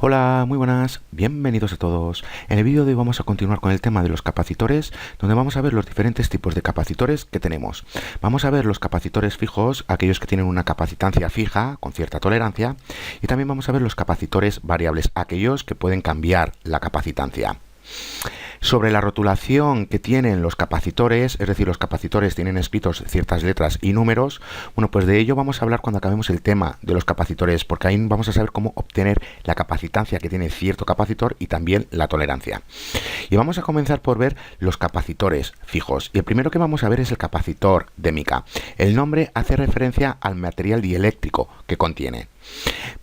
Hola, muy buenas, bienvenidos a todos. En el vídeo de hoy vamos a continuar con el tema de los capacitores, donde vamos a ver los diferentes tipos de capacitores que tenemos. Vamos a ver los capacitores fijos, aquellos que tienen una capacitancia fija con cierta tolerancia, y también vamos a ver los capacitores variables, aquellos que pueden cambiar la capacitancia. Sobre la rotulación que tienen los capacitores, es decir, los capacitores tienen escritos ciertas letras y números, bueno, pues de ello vamos a hablar cuando acabemos el tema de los capacitores, porque ahí vamos a saber cómo obtener la capacitancia que tiene cierto capacitor y también la tolerancia. Y vamos a comenzar por ver los capacitores fijos. Y el primero que vamos a ver es el capacitor de mica. El nombre hace referencia al material dieléctrico que contiene.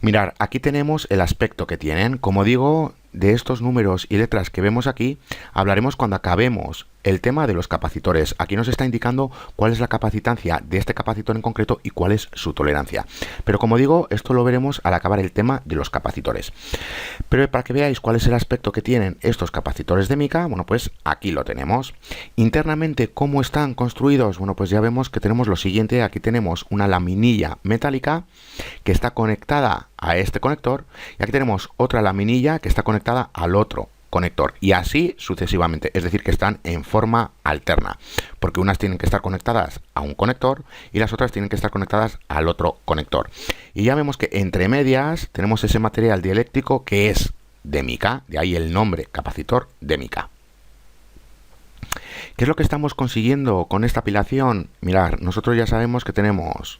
Mirad, aquí tenemos el aspecto que tienen. Como digo, de estos números y letras que vemos aquí, hablaremos cuando acabemos el tema de los capacitores. Aquí nos está indicando cuál es la capacitancia de este capacitor en concreto y cuál es su tolerancia. Pero como digo, esto lo veremos al acabar el tema de los capacitores. Pero para que veáis cuál es el aspecto que tienen estos capacitores de mica, bueno, pues aquí lo tenemos. Internamente, ¿cómo están construidos? Bueno, pues ya vemos que tenemos lo siguiente. Aquí tenemos una laminilla metálica que está conectada a este conector y aquí tenemos otra laminilla que está conectada al otro conector y así sucesivamente, es decir que están en forma alterna, porque unas tienen que estar conectadas a un conector y las otras tienen que estar conectadas al otro conector. Y ya vemos que entre medias tenemos ese material dieléctrico que es de mica, de ahí el nombre capacitor de mica. ¿Qué es lo que estamos consiguiendo con esta apilación? Mirad, nosotros ya sabemos que tenemos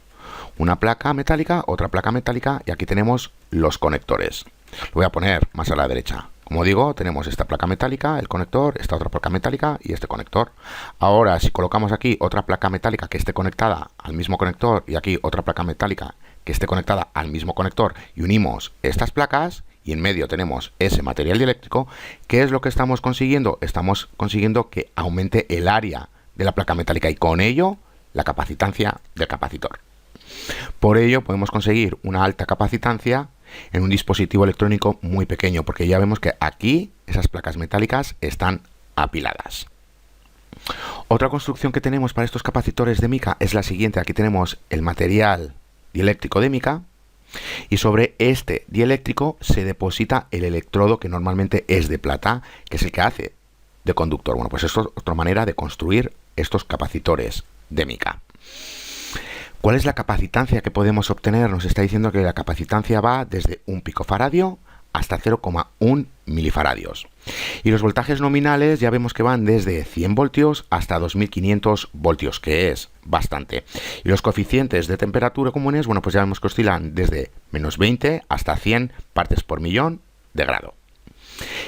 una placa metálica, otra placa metálica y aquí tenemos los conectores. Lo voy a poner más a la derecha. Como digo, tenemos esta placa metálica, el conector, esta otra placa metálica y este conector. Ahora, si colocamos aquí otra placa metálica que esté conectada al mismo conector y aquí otra placa metálica que esté conectada al mismo conector y unimos estas placas y en medio tenemos ese material dieléctrico, ¿qué es lo que estamos consiguiendo? Estamos consiguiendo que aumente el área de la placa metálica y con ello la capacitancia del capacitor. Por ello podemos conseguir una alta capacitancia en un dispositivo electrónico muy pequeño, porque ya vemos que aquí esas placas metálicas están apiladas. Otra construcción que tenemos para estos capacitores de mica es la siguiente. Aquí tenemos el material dieléctrico de mica y sobre este dieléctrico se deposita el electrodo que normalmente es de plata, que es el que hace de conductor. Bueno, pues esto es otra manera de construir estos capacitores de mica. ¿Cuál es la capacitancia que podemos obtener? Nos está diciendo que la capacitancia va desde un picofaradio hasta 0,1 milifaradios. Y los voltajes nominales ya vemos que van desde 100 voltios hasta 2500 voltios, que es bastante. Y los coeficientes de temperatura comunes, bueno, pues ya vemos que oscilan desde menos 20 hasta 100 partes por millón de grado.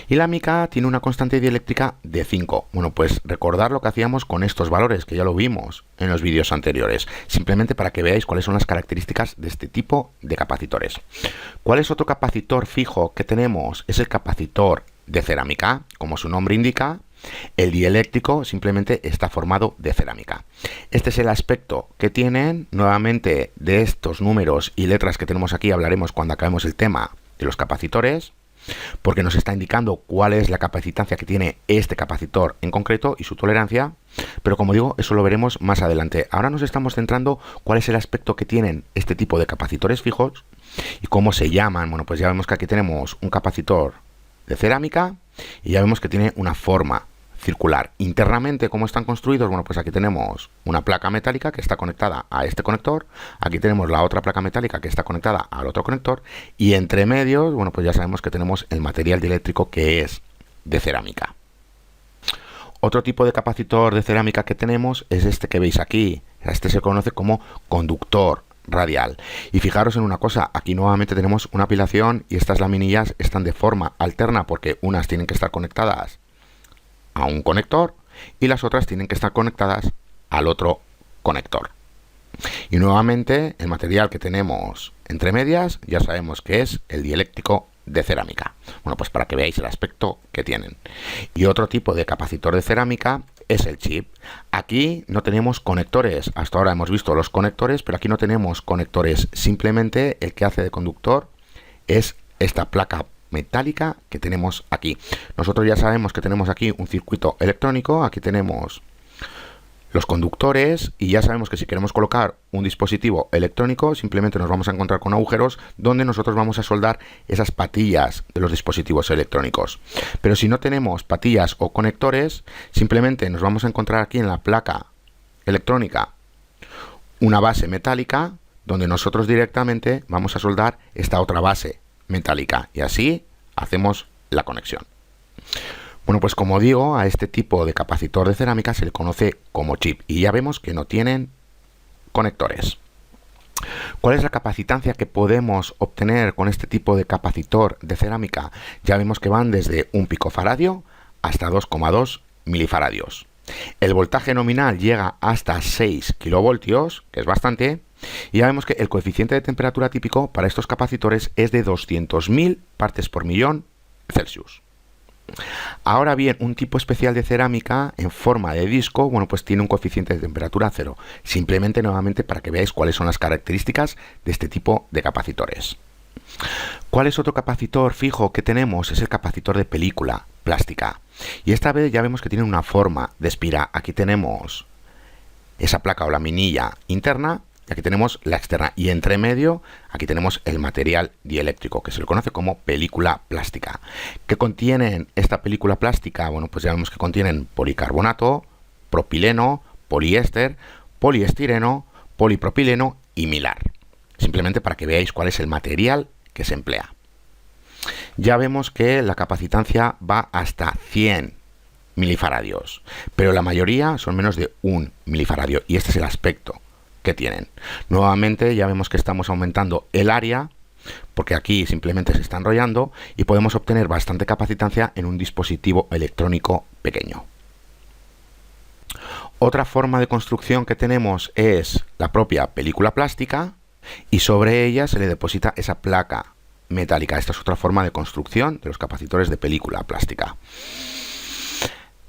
Y la mica tiene una constante dieléctrica de 5. Bueno, pues recordar lo que hacíamos con estos valores, que ya lo vimos en los vídeos anteriores, simplemente para que veáis cuáles son las características de este tipo de capacitores. ¿Cuál es otro capacitor fijo que tenemos? Es el capacitor de cerámica. Como su nombre indica, el dieléctrico simplemente está formado de cerámica. Este es el aspecto que tienen. Nuevamente, de estos números y letras que tenemos aquí hablaremos cuando acabemos el tema de los capacitores, porque nos está indicando cuál es la capacitancia que tiene este capacitor en concreto y su tolerancia, pero como digo, eso lo veremos más adelante. Ahora nos estamos centrando cuál es el aspecto que tienen este tipo de capacitores fijos y cómo se llaman. Bueno, pues ya vemos que aquí tenemos un capacitor de cerámica y ya vemos que tiene una forma circular. Internamente, ¿cómo están construidos? Bueno, pues aquí tenemos una placa metálica que está conectada a este conector, aquí tenemos la otra placa metálica que está conectada al otro conector y entre medios, bueno, pues ya sabemos que tenemos el material dieléctrico que es de cerámica. Otro tipo de capacitor de cerámica que tenemos es este que veis aquí. Este se conoce como conductor radial. Y fijaros en una cosa, aquí nuevamente tenemos una apilación y estas laminillas están de forma alterna porque unas tienen que estar conectadas a un conector y las otras tienen que estar conectadas al otro conector. Y nuevamente el material que tenemos entre medias ya sabemos que es el dieléctrico de cerámica. Bueno, pues para que veáis el aspecto que tienen. Y otro tipo de capacitor de cerámica es el chip. Aquí no tenemos conectores. Hasta ahora hemos visto los conectores, pero aquí no tenemos conectores. Simplemente el que hace de conductor es esta placa metálica que tenemos aquí. Nosotros ya sabemos que tenemos aquí un circuito electrónico. Aquí tenemos los conductores, y ya sabemos que si queremos colocar un dispositivo electrónico simplemente nos vamos a encontrar con agujeros donde nosotros vamos a soldar esas patillas de los dispositivos electrónicos. Pero si no tenemos patillas o conectores, simplemente nos vamos a encontrar aquí en la placa electrónica una base metálica donde nosotros directamente vamos a soldar esta otra base metálica y así hacemos la conexión. Bueno, pues como digo, a este tipo de capacitor de cerámica se le conoce como chip y ya vemos que no tienen conectores. ¿Cuál es la capacitancia que podemos obtener con este tipo de capacitor de cerámica? Ya vemos que van desde 1 picofaradio hasta 2,2 milifaradios. El voltaje nominal llega hasta 6 kilovoltios, que es bastante, y ya vemos que el coeficiente de temperatura típico para estos capacitores es de 200.000 partes por millón Celsius. Ahora bien, un tipo especial de cerámica en forma de disco, bueno, pues tiene un coeficiente de temperatura 0. Simplemente nuevamente para que veáis cuáles son las características de este tipo de capacitores. ¿Cuál es otro capacitor fijo que tenemos? Es el capacitor de película plástica. Y esta vez ya vemos que tiene una forma de espiral. Aquí tenemos esa placa o laminilla interna. Y aquí tenemos la externa y entre medio aquí tenemos el material dieléctrico que se le conoce como película plástica. ¿Qué contienen esta película plástica? Bueno, pues ya vemos que contienen policarbonato, propileno, poliéster, poliestireno, polipropileno y milar. Simplemente para que veáis cuál es el material que se emplea. Ya vemos que la capacitancia va hasta 100 milifaradios, pero la mayoría son menos de 1 milifaradio y este es el aspecto que tienen. Nuevamente ya vemos que estamos aumentando el área porque aquí simplemente se está enrollando y podemos obtener bastante capacitancia en un dispositivo electrónico pequeño. Otra forma de construcción que tenemos es la propia película plástica y sobre ella se le deposita esa placa metálica. Esta es otra forma de construcción de los capacitores de película plástica.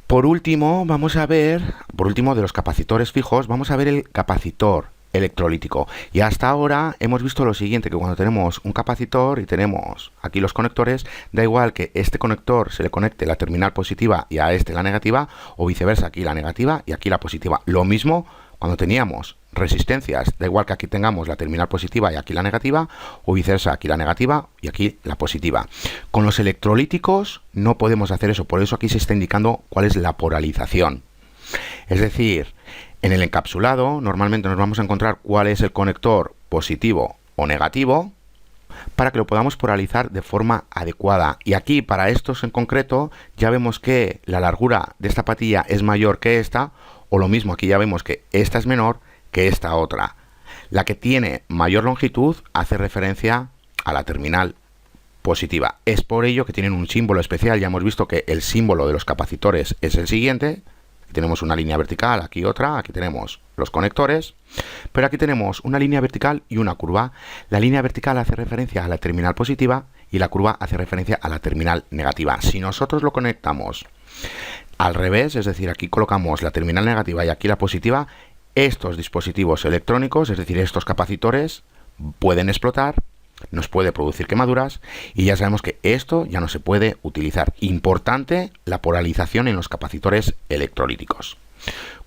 Por último, de los capacitores fijos, vamos a ver el capacitor electrolítico. Y hasta ahora hemos visto lo siguiente, que cuando tenemos un capacitor y tenemos aquí los conectores, da igual que este conector se le conecte la terminal positiva y a este la negativa, o viceversa, aquí la negativa y aquí la positiva. Lo mismo cuando teníamos resistencias, da igual que aquí tengamos la terminal positiva y aquí la negativa, o viceversa, aquí la negativa y aquí la positiva. Con los electrolíticos no podemos hacer eso, por eso aquí se está indicando cuál es la polarización. Es decir, en el encapsulado normalmente nos vamos a encontrar cuál es el conector positivo o negativo para que lo podamos polarizar de forma adecuada. Y aquí para estos en concreto ya vemos que la largura de esta patilla es mayor que esta, o lo mismo aquí ya vemos que esta es menor que esta otra. La que tiene mayor longitud hace referencia a la terminal positiva. Es por ello que tienen un símbolo especial. Ya hemos visto que el símbolo de los capacitores es el siguiente. Aquí tenemos una línea vertical, aquí otra, aquí tenemos los conectores, pero aquí tenemos una línea vertical y una curva. La línea vertical hace referencia a la terminal positiva y la curva hace referencia a la terminal negativa. Si nosotros lo conectamos al revés, es decir, aquí colocamos la terminal negativa y aquí la positiva, estos dispositivos electrónicos, es decir, estos capacitores, pueden explotar, nos puede producir quemaduras y ya sabemos que esto ya no se puede utilizar. Importante la polarización en los capacitores electrolíticos.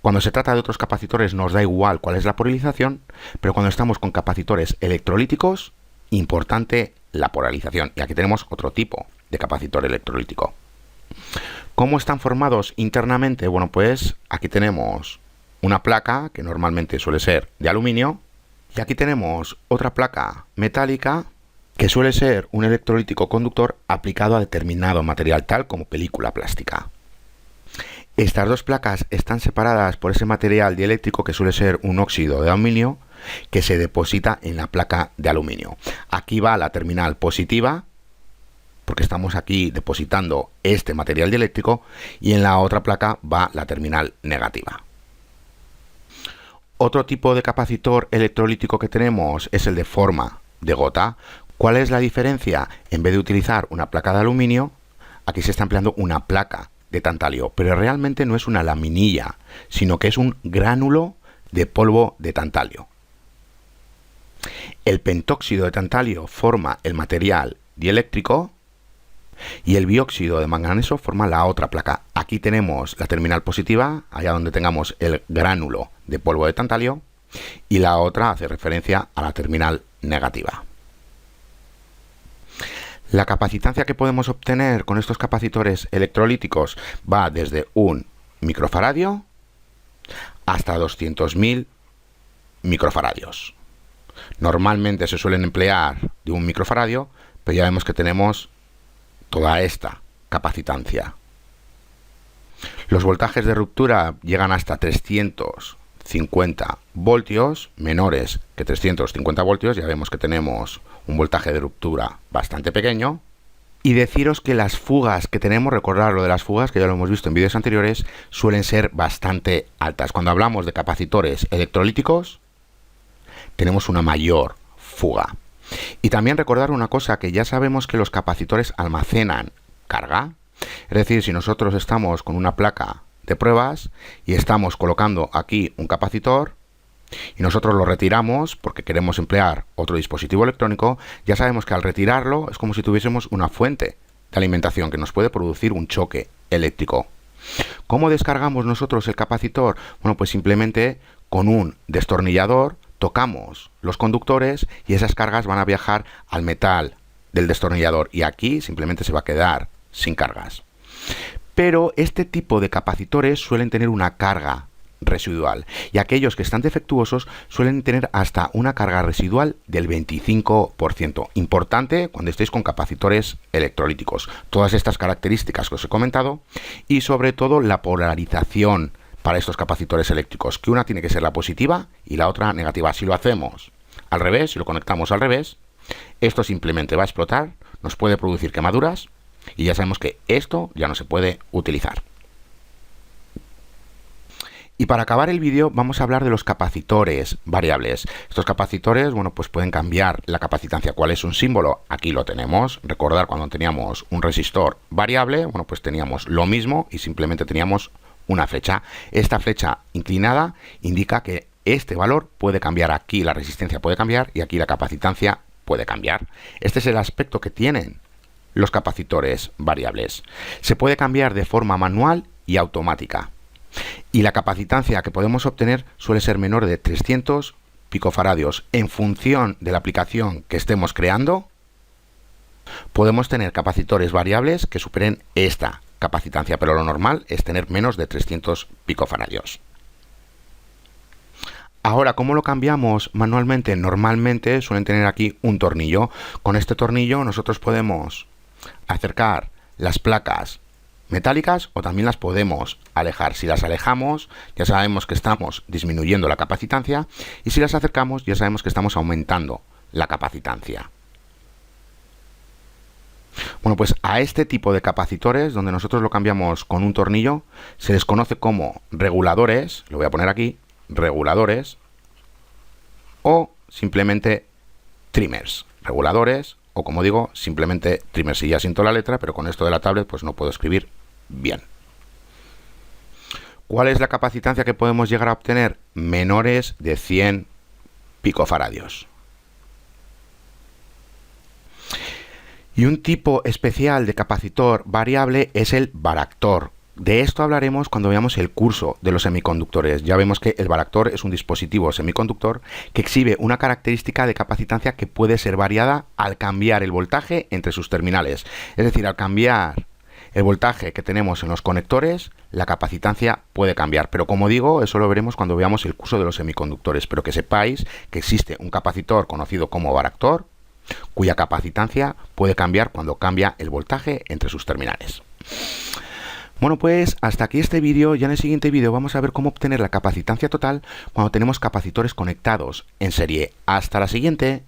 Cuando se trata de otros capacitores nos da igual cuál es la polarización, pero cuando estamos con capacitores electrolíticos, importante la polarización. Y aquí tenemos otro tipo de capacitor electrolítico. ¿Cómo están formados internamente? Bueno, pues aquí tenemos una placa que normalmente suele ser de aluminio y aquí tenemos otra placa metálica que suele ser un electrolítico conductor aplicado a determinado material tal como película plástica. Estas dos placas están separadas por ese material dieléctrico que suele ser un óxido de aluminio que se deposita en la placa de aluminio. Aquí va la terminal positiva porque estamos aquí depositando este material dieléctrico y en la otra placa va la terminal negativa. Otro tipo de capacitor electrolítico que tenemos es el de forma de gota. ¿Cuál es la diferencia? En vez de utilizar una placa de aluminio, aquí se está empleando una placa de tantalio, pero realmente no es una laminilla, sino que es un gránulo de polvo de tantalio. El pentóxido de tantalio forma el material dieléctrico y el dióxido de manganeso forma la otra placa. Aquí tenemos la terminal positiva, allá donde tengamos el gránulo de polvo de tantalio, y la otra hace referencia a la terminal negativa. La capacitancia que podemos obtener con estos capacitores electrolíticos va desde un microfaradio hasta 200.000 microfaradios. Normalmente se suelen emplear de un microfaradio, pero ya vemos que tenemos toda esta capacitancia. Los voltajes de ruptura llegan hasta 350 voltios, menores que 350 voltios, ya vemos que tenemos un voltaje de ruptura bastante pequeño. Y deciros que las fugas que tenemos, recordar lo de las fugas, que ya lo hemos visto en vídeos anteriores, suelen ser bastante altas. Cuando hablamos de capacitores electrolíticos, tenemos una mayor fuga. Y también recordar una cosa, que ya sabemos que los capacitores almacenan carga. Es decir, si nosotros estamos con una placa de pruebas y estamos colocando aquí un capacitor y nosotros lo retiramos porque queremos emplear otro dispositivo electrónico, ya sabemos que al retirarlo es como si tuviésemos una fuente de alimentación que nos puede producir un choque eléctrico. ¿Cómo descargamos nosotros el capacitor? Bueno, pues simplemente con un destornillador tocamos los conductores y esas cargas van a viajar al metal del destornillador y aquí simplemente se va a quedar sin cargas. Pero este tipo de capacitores suelen tener una carga residual y aquellos que están defectuosos suelen tener hasta una carga residual del 25%. Importante cuando estéis con capacitores electrolíticos. Todas estas características que os he comentado y sobre todo la polarización para estos capacitores eléctricos, que una tiene que ser la positiva y la otra negativa. Si lo hacemos al revés, si lo conectamos al revés, esto simplemente va a explotar, nos puede producir quemaduras y ya sabemos que esto ya no se puede utilizar. Y para acabar el vídeo vamos a hablar de los capacitores variables. Estos capacitores, bueno, pues pueden cambiar la capacitancia. ¿Cuál es un símbolo? Aquí lo tenemos. Recordar cuando teníamos un resistor variable, bueno, pues teníamos lo mismo y simplemente teníamos una flecha. Esta flecha inclinada indica que este valor puede cambiar. Aquí la resistencia puede cambiar y aquí la capacitancia puede cambiar. Este es el aspecto que tienen los capacitores variables. Se puede cambiar de forma manual y automática. Y la capacitancia que podemos obtener suele ser menor de 300 picofaradios. En función de la aplicación que estemos creando, podemos tener capacitores variables que superen esta capacitancia, pero lo normal es tener menos de 300 picofaradios. Ahora, ¿cómo lo cambiamos manualmente? Normalmente suelen tener aquí un tornillo. Con este tornillo nosotros podemos acercar las placas metálicas o también las podemos alejar. Si las alejamos, ya sabemos que estamos disminuyendo la capacitancia y si las acercamos, ya sabemos que estamos aumentando la capacitancia. Bueno, pues a este tipo de capacitores, donde nosotros lo cambiamos con un tornillo, se les conoce como reguladores, lo voy a poner aquí, reguladores, o simplemente trimmers, reguladores, o como digo, simplemente trimmers. Y ya siento la letra, pero con esto de la tablet pues no puedo escribir bien. ¿Cuál es la capacitancia que podemos llegar a obtener? Menores de 100 picofaradios. Y un tipo especial de capacitor variable es el varactor. De esto hablaremos cuando veamos el curso de los semiconductores. Ya vemos que el varactor es un dispositivo semiconductor que exhibe una característica de capacitancia que puede ser variada al cambiar el voltaje entre sus terminales. Es decir, al cambiar el voltaje que tenemos en los conectores, la capacitancia puede cambiar. Pero como digo, eso lo veremos cuando veamos el curso de los semiconductores. Pero que sepáis que existe un capacitor conocido como varactor, cuya capacitancia puede cambiar cuando cambia el voltaje entre sus terminales. Bueno, pues hasta aquí este vídeo. Ya en el siguiente vídeo vamos a ver cómo obtener la capacitancia total cuando tenemos capacitores conectados en serie. Hasta la siguiente.